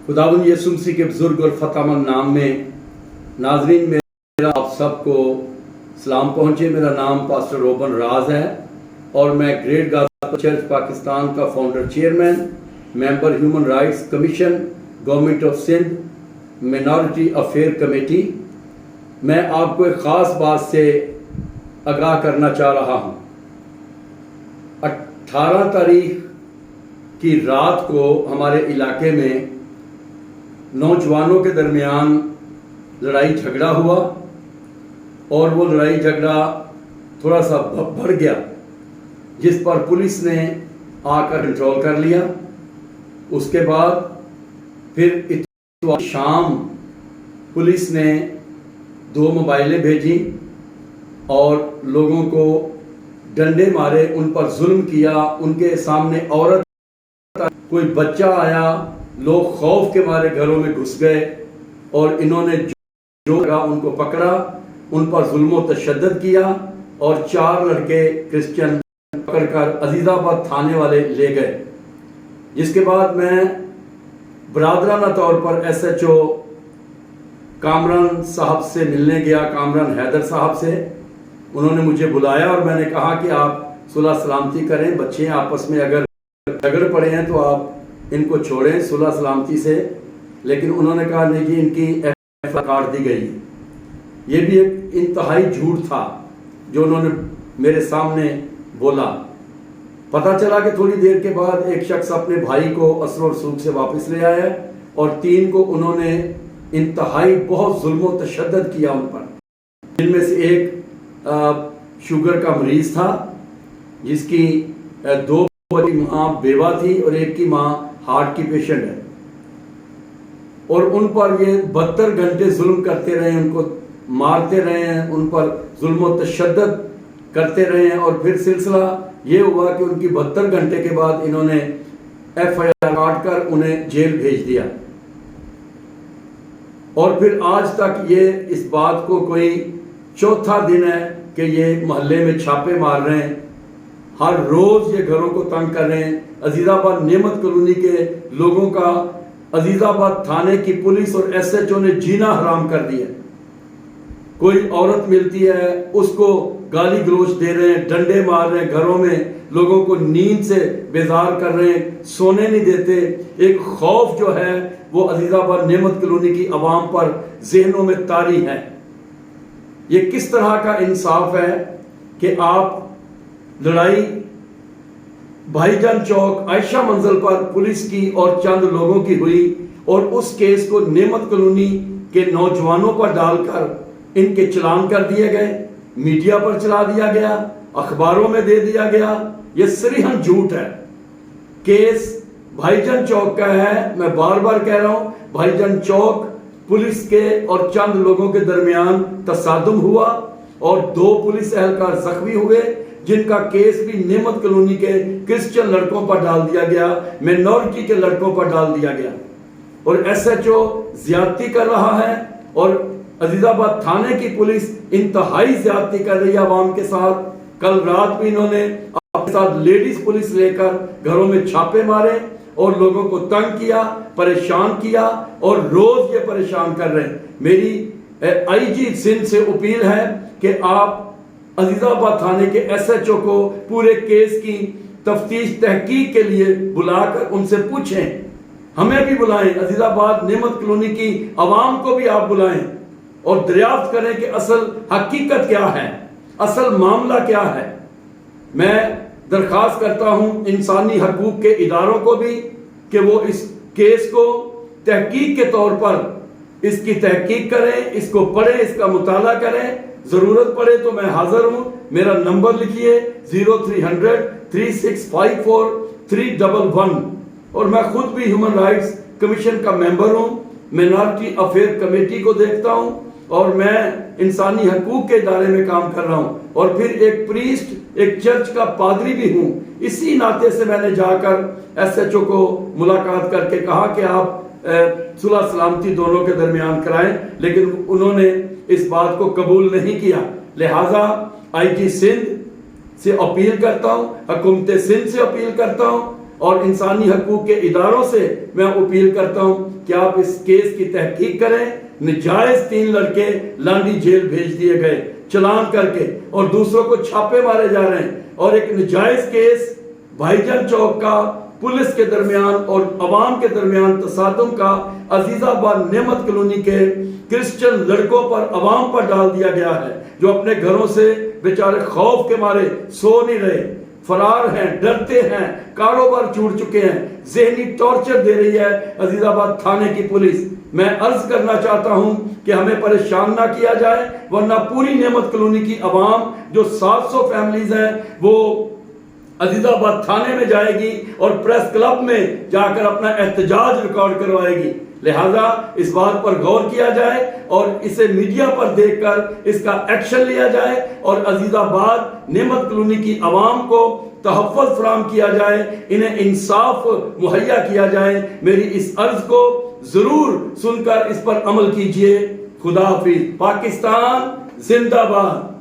खुदावंद यीशु मसीह के बुजुर्ग और फतेहमंद नाम में नाजरीन, मेरा आप सबको सलाम पहुँचे। मेरा नाम पास्टर रोबन राज है और मैं ग्रेट गॉस्पेल चर्च पाकिस्तान का founder chairman, member human rights commission, government of Sindh, minority affair committee. मैं आपको एक ख़ास बात से आगाह करना चाह रहा हूँ। 18 तारीख की रात को हमारे इलाके में नौजवानों के दरमियान लड़ाई झगड़ा हुआ और वो लड़ाई झगड़ा थोड़ा सा बढ़ गया, जिस पर पुलिस ने आकर कंट्रोल कर लिया। उसके बाद फिर शाम पुलिस ने 2 मोबाइलें भेजी और लोगों को डंडे मारे, उन पर जुल्म किया। उनके सामने औरत, कोई बच्चा आया, लोग खौफ के मारे घरों में घुस गए और इन्होंने जो लगा उनको पकड़ा, उन पर जुल्म व तशद्दुद किया और 4 लड़के क्रिश्चियन पकड़कर अजीजाबाद थाने वाले ले गए। जिसके बाद मैं बरादराना तौर पर SHO कामरान साहब से मिलने गया, कामरान हैदर साहब से। उन्होंने मुझे बुलाया और मैंने कहा कि आप सुलह सलामती करें, बच्चे आपस में अगर झगड़ पड़े हैं तो आप इनको छोड़ें सुलह सलामती से। लेकिन उन्होंने कहा नहीं जी, इनकी FIR काट दी गई। ये भी एक इंतहाई झूठ था जो उन्होंने मेरे सामने बोला। पता चला कि थोड़ी देर के बाद एक शख्स अपने भाई को असर और सूख से वापस ले आया और 3 को उन्होंने इंतहाई बहुत जुल्म व तशद्दुद किया उन पर। जिनमें से एक शुगर का मरीज था, जिसकी 2 की माँ बेवा थी और एक की माँ हार्ट की पेशेंट है। और उन पर ये 72 घंटे जुल्म करते रहे, उनको मारते रहे हैं, उन पर जुल्म व तशद्दुद करते रहे हैं। और फिर सिलसिला ये हुआ कि उनकी 72 घंटे के बाद इन्होंने FIR काट कर उन्हें जेल भेज दिया। और फिर आज तक ये इस बात को कोई चौथा दिन है कि ये मोहल्ले में छापे मार रहे हैं, हर रोज ये घरों को तंग कर रहे हैं। अजीजाबाद नेमत कॉलोनी के लोगों का अजीजाबाद थाने की पुलिस और SHO ने जीना हराम कर दिया। कोई औरत मिलती है उसको गाली गलोच दे रहे हैं, डंडे मार रहे हैं, घरों में लोगों को नींद से बेजार कर रहे हैं, सोने नहीं देते। एक खौफ जो है वो अजीजाबाद नेमत कॉलोनी की आवाम पर जहनों में तारी है। ये किस तरह का इंसाफ है कि आप लड़ाई भाईजान चौक आयशा मंजिल पर पुलिस की और चंद लोगों की हुई और उस केस को नेमत कॉलोनी के नौजवानों पर डालकर इनके चलान कर दिए गए, मीडिया पर चला दिया गया, अखबारों में दे दिया गया। यह सरीहन झूठ है। केस भाईजान चौक का है। मैं बार बार कह रहा हूं, भाईजान चौक पुलिस के और चंद लोगों के दरमियान तसादुम हुआ और 2 पुलिस एहलकार जख्मी हुए, जिनका केस भी नेमत कॉलोनी के क्रिश्चियन लड़कों पर डाल दिया गया, मिनॉरिटी के लड़कों पर डाल दिया गया। और SHO ज्यादती कर रहा है और अजीजाबाद थाने की पुलिस इंतहाई ज्यादती कर रही है आवाम के साथ। कल रात भी इन्होंने अपने साथ लेडीज पुलिस लेकर घरों में छापे मारे और लोगों को तंग किया, परेशान किया और रोज ये परेशान कर रहे हैं। मेरी IG सिंध से अपील है कि आप अजीजाबाद थाने के SHO को पूरे केस की तफ्तीश तहकीक के लिए बुलाकर उनसे पूछें। हमें भी बुलाएं, अजीजाबाद नेमत कॉलोनी की आवाम को भी आप बुलाएं और दरियाफ्त करें कि असल हकीकत क्या है, असल मामला क्या है। मैं दरखास्त करता हूं इंसानी हकूक के इदारों को भी कि वो इस केस को तहकीक के तौर पर इसकी तहकीक करें, इसको पढ़ें, इसका मुताला करें। जरूरत पड़े तो मैं हाजिर हूं। मेरा नंबर लिखिए 0300 3654 311। और मैं खुद भी ह्यूमन राइट्स कमीशन का मेंबर हूं, मिनॉरिटी अफेयर कमेटी को देखता हूं और मैं इंसानी हकूक के इदारे में काम कर रहा हूं और फिर एक प्रीस्ट, एक चर्च का पादरी भी हूं। इसी नाते से मैंने जाकर SHO को मुलाकात करके कहा कि आप सुलह सलामती दोनों के दरमियान कराएं, लेकिन उन्होंने इस बात को कबूल नहीं किया। लिहाजा IG सिंध से अपील करता हूं, हुकूमत सिंध से अपील करता हूं, اور انسانی حقوق کے اداروں سے میں اپیل کرتا ہوں کہ آپ اس کیس کی تحقیق کریں. نجائز 3 لڑکے لانڈی جیل بھیج دیے گئے چلان کر کے اور دوسروں کو چھاپے مارے جا رہے ہیں. اور ایک نجائز کیس بھائی جان چوک کا پولیس کے درمیان اور عوام کے درمیان تصادم کا عزیز آباد نعمت کالونی کے کرسچن لڑکوں پر عوام پر ڈال دیا گیا ہے، جو اپنے گھروں سے بیچارے خوف کے مارے سو نہیں رہے، فرار ہیں، ڈرتے ہیں، کاروبار چھوڑ چکے ہیں، ذہنی ٹارچر دے رہی ہے عزیز آباد تھانے کی پولیس. میں عرض کرنا چاہتا ہوں کہ ہمیں پریشان نہ کیا جائے، ورنہ پوری نعمت کالونی کی عوام جو 700 فیملیز ہیں وہ عزیز آباد تھانے میں جائے گی اور پریس کلب میں جا کر اپنا احتجاج ریکارڈ کروائے گی. لہذا اس بات پر غور کیا جائے اور اسے میڈیا پر دیکھ کر اس کا ایکشن لیا جائے اور عزیز آباد نعمت کالونی کی عوام کو تحفظ فراہم کیا جائے، انہیں انصاف مہیا کیا جائے. میری اس عرض کو ضرور سن کر اس پر عمل کیجئے. خدا حافظ. پاکستان زندہ باد.